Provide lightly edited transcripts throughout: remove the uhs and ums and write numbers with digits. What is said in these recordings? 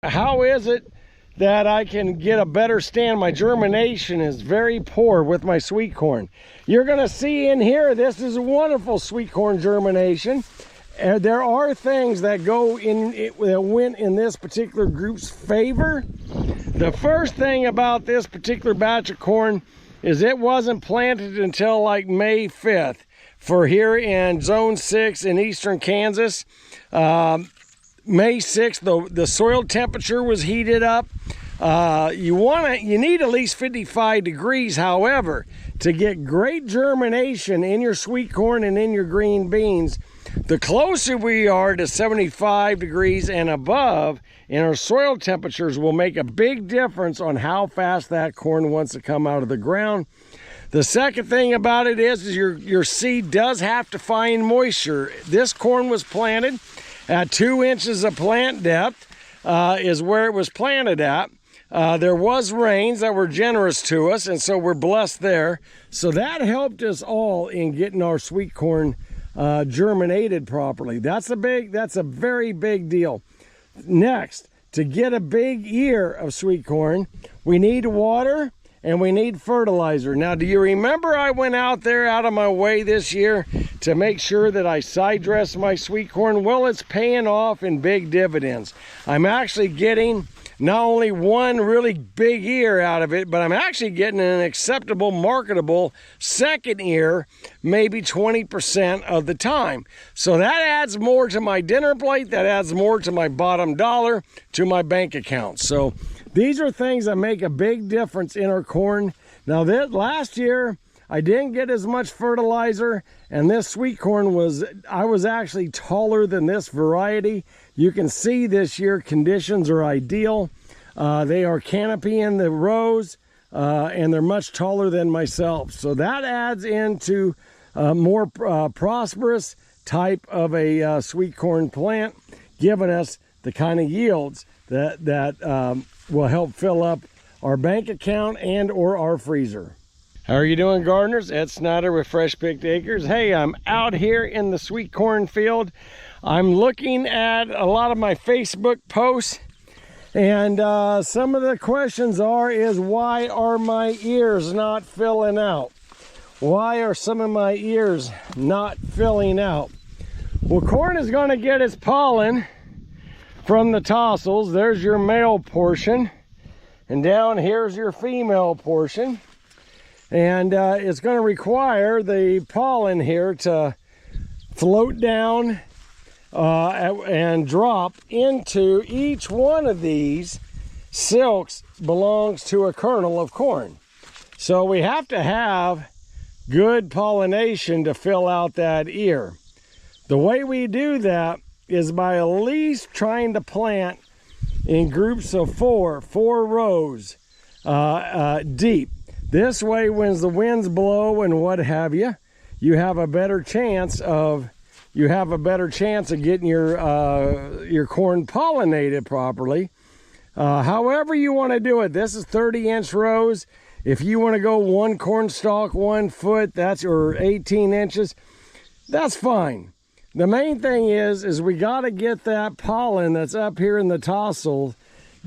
How is it that I can get a better stand? My germination is very poor with my sweet corn. You're going to see in here, this is a wonderful sweet corn germination. There are things that go in that went in this particular group's favor. The first thing about this particular batch of corn is it wasn't planted until like May 5th for here in Zone 6 in eastern Kansas. May 6th, the soil temperature was heated up. You need at least 55 degrees, however, to get great germination in your sweet corn and in your green beans. The closer we are to 75 degrees and above in our soil temperatures will make a big difference on how fast that corn wants to come out of the ground. The second thing about it is your seed does have to find moisture. This corn was planted at 2 inches of plant depth is where it was planted at. There was rains that were generous to us, and so we're blessed there. So that helped us all in getting our sweet corn germinated properly. That's a very big deal. Next, to get a big ear of sweet corn, we need water and we need fertilizer. Now, do you remember I went out there out of my way this year to make sure that I side dressed my sweet corn? Well, it's paying off in big dividends. I'm actually getting not only one really big ear out of it, but I'm actually getting an acceptable, marketable second ear, maybe 20% of the time. So that adds more to my dinner plate, that adds more to my bottom dollar, to my bank account. So these are things that make a big difference in our corn. Now, last year, I didn't get as much fertilizer, and this sweet corn I was actually taller than this variety. You can see this year conditions are ideal. They are canopy in the rows, and they're much taller than myself. So that adds into a more prosperous type of a sweet corn plant, giving us the kind of yields that will help fill up our bank account and or our freezer. How are you doing, gardeners? Ed Snyder with Fresh Picked Acres. Hey, I'm out here in the sweet corn field. I'm looking at a lot of my Facebook posts, and some of the questions is why are my ears not filling out? Why are some of my ears not filling out? Well, corn is going to get its pollen from the tassels. There's your male portion, and down here's your female portion. And it's going to require the pollen here to float down and drop into each one of these silks belongs to a kernel of corn. So we have to have good pollination to fill out that ear. The way we do that is by at least trying to plant in groups of four deep. This way, when the winds blow and what have you, you have a better chance of getting your corn pollinated properly. However you want to do it. This is 30-inch rows. If you want to go one corn stalk 1 foot, or 18 inches, that's fine. The main thing is we got to get that pollen that's up here in the tassel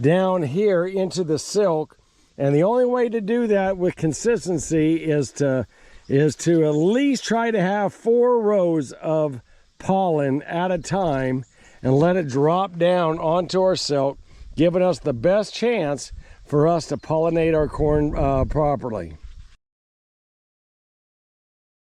down here into the silk. And the only way to do that with consistency is to at least try to have 4 rows of pollen at a time and let it drop down onto our silk, giving us the best chance for us to pollinate our corn properly.